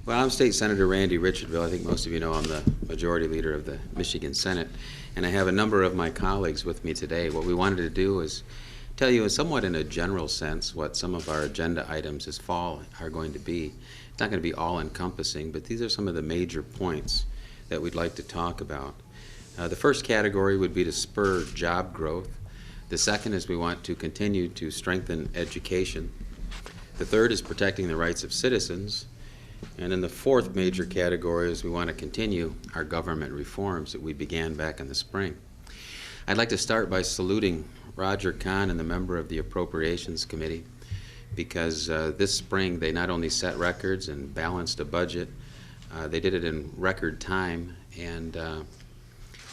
Well, I'm State Senator Randy Richardville. I think most of you know I'm the Majority Leader of the Michigan Senate, and I have a number of my colleagues with me today. What we wanted to do is tell you somewhat in a general sense what some of our agenda items this fall are going to be. It's not going to be all-encompassing, but these are some of the major points that we'd like to talk about. The first category would be to spur job growth. The second is we want to continue to strengthen education. The third is protecting the rights of citizens. And then the fourth major category is we want to continue our government reforms that we began back in the spring. I'd like to start by saluting Roger Kahn and the member of the Appropriations Committee, because this spring they not only set records and balanced a budget, they did it in record time, and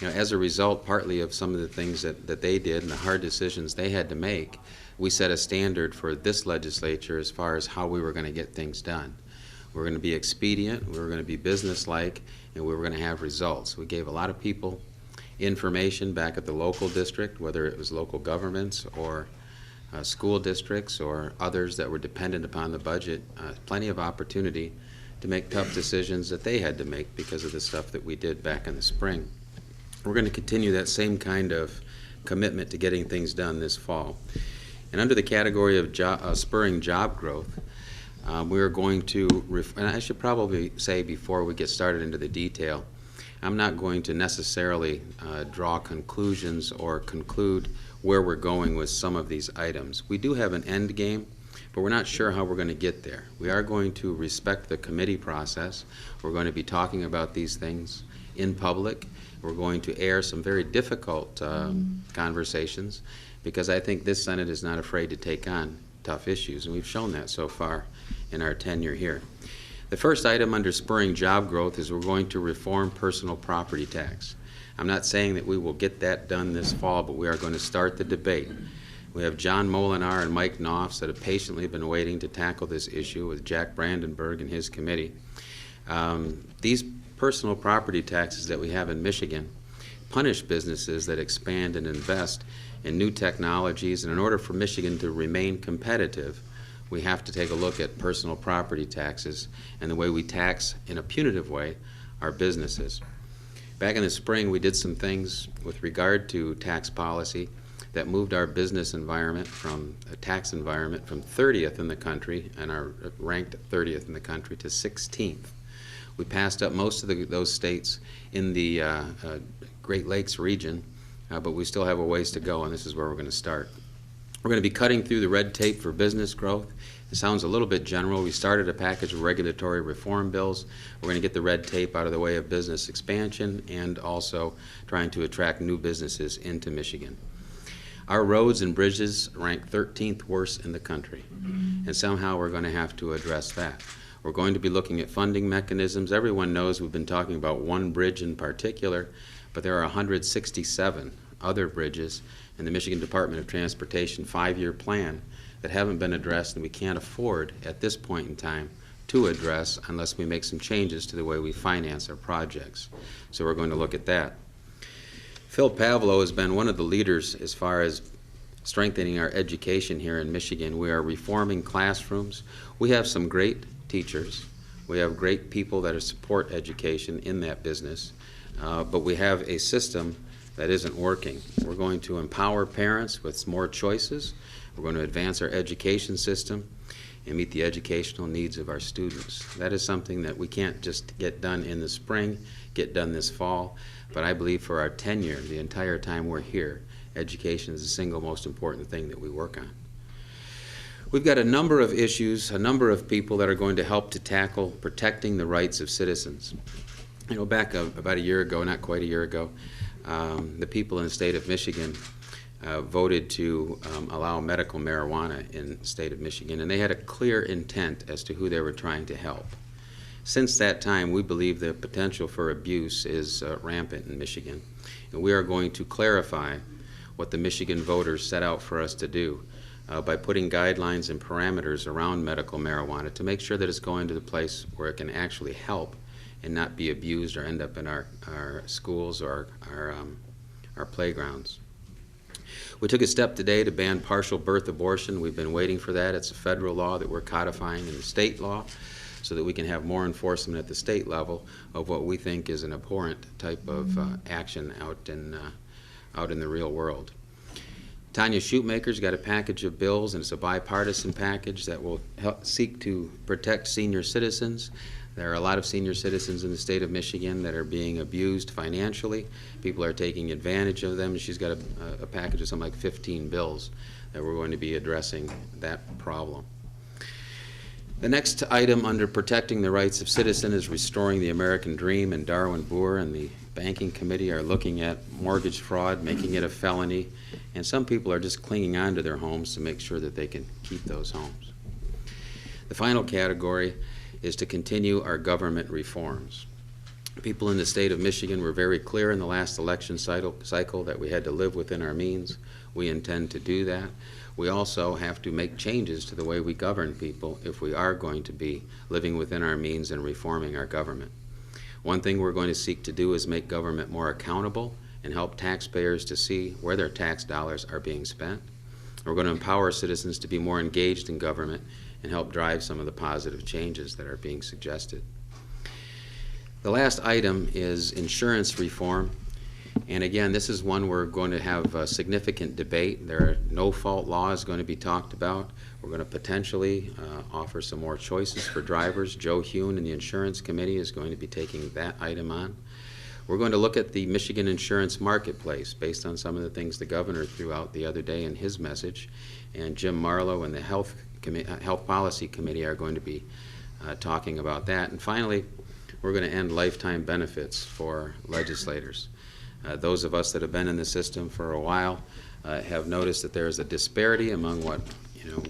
as a result, partly of some of the things that they did and the hard decisions they had to make, we set a standard for this legislature as far as how we were going to get things done. We were going to be expedient, we were going to be businesslike, and we were going to have results. We gave a lot of people information back at the local district, whether it was local governments or school districts or others that were dependent upon the budget, plenty of opportunity to make tough decisions that they had to make because of the stuff that we did back in the spring. We're going to continue that same kind of commitment to getting things done this fall. And under the category of spurring job growth, we are going to, and I should probably say before we get started into the detail, I'm not going to necessarily draw conclusions or conclude where we're going with some of these items. We do have an end game, but we're not sure how we're going to get there. We are going to respect the committee process. We're going to be talking about these things in public. We're going to air some very difficult conversations, because I think this Senate is not afraid to take on tough issues, and we've shown that so far in our tenure here. The first item under spurring job growth is we're going to reform personal property tax. I'm not saying that we will get that done this fall, but we are going to start the debate. We have John Molinar and Mike Knopfs that have patiently been waiting to tackle this issue with Jack Brandenburg and his committee. These personal property taxes that we have in Michigan punish businesses that expand and invest in new technologies, and in order for Michigan to remain competitive, we have to take a look at personal property taxes and the way we tax, in a punitive way, our businesses. Back in the spring, we did some things with regard to tax policy that moved our business environment from a tax environment from 30th in the country, and are ranked 30th in the country, to 16th. We passed up most of those states in the Great Lakes region, but we still have a ways to go, and this is where we're going to start. We're going to be cutting through the red tape for business growth. It sounds a little bit general. We started a package of regulatory reform bills. We're going to get the red tape out of the way of business expansion and also trying to attract new businesses into Michigan. Our roads and bridges rank 13th worst in the country, and somehow we're going to have to address that. We're going to be looking at funding mechanisms. Everyone knows we've been talking about one bridge in particular, but there are 167 other bridges in the Michigan Department of Transportation 5-year plan that haven't been addressed, and we can't afford at this point in time to address unless we make some changes to the way we finance our projects. So we're going to look at that. Phil Pavlo has been one of the leaders as far as strengthening our education here in Michigan. We are reforming classrooms. We have some great teachers. We have great people that support education in that business, but we have a system that isn't working. We're going to empower parents with more choices. We're going to advance our education system and meet the educational needs of our students. That is something that we can't just get done in the spring, get done this fall, but I believe for our tenure, the entire time we're here, education is the single most important thing that we work on. We've got a number of issues, a number of people that are going to help to tackle protecting the rights of citizens. You know, back about a year ago, not quite a year ago, the people in the state of Michigan voted to allow medical marijuana in the state of Michigan, and they had a clear intent as to who they were trying to help. Since that time, we believe the potential for abuse is rampant in Michigan, and we are going to clarify what the Michigan voters set out for us to do by putting guidelines and parameters around medical marijuana to make sure that it's going to the place where it can actually help and not be abused or end up in our schools or our playgrounds. We took a step today to ban partial birth abortion. We've been waiting for that. It's a federal law that we're codifying in the state law. so that we can have more enforcement at the state level of what we think is an abhorrent type of action out in the real world. Tanya Shoemaker's got a package of bills, and it's a bipartisan package that will seek to protect senior citizens. There are a lot of senior citizens in the state of Michigan that are being abused financially. People are taking advantage of them. She's got a package of something like 15 bills that we're going to be addressing that problem. The next item under protecting the rights of citizens is restoring the American dream, and Darwin Boer and the Banking Committee are looking at mortgage fraud, making it a felony, and some people are just clinging on to their homes to make sure that they can keep those homes. The final category is to continue our government reforms. People in the state of Michigan were very clear in the last election cycle that we had to live within our means. We intend to do that. We also have to make changes to the way we govern people if we are going to be living within our means and reforming our government. One thing we're going to seek to do is make government more accountable and help taxpayers to see where their tax dollars are being spent. We're going to empower citizens to be more engaged in government and help drive some of the positive changes that are being suggested. The last item is insurance reform. And again, this is one we're going to have a significant debate. There are no-fault laws going to be talked about. We're going to potentially offer some more choices for drivers. Joe Hune in the Insurance Committee is going to be taking that item on. We're going to look at the Michigan insurance marketplace based on some of the things the governor threw out the other day in his message. And Jim Marlowe and the Health Policy Committee are going to be talking about that. And finally, we're going to end lifetime benefits for legislators. Those of us that have been in the system for a while have noticed that there is a disparity among what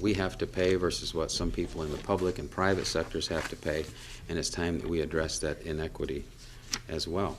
we have to pay versus what some people in the public and private sectors have to pay, and it's time that we address that inequity as well.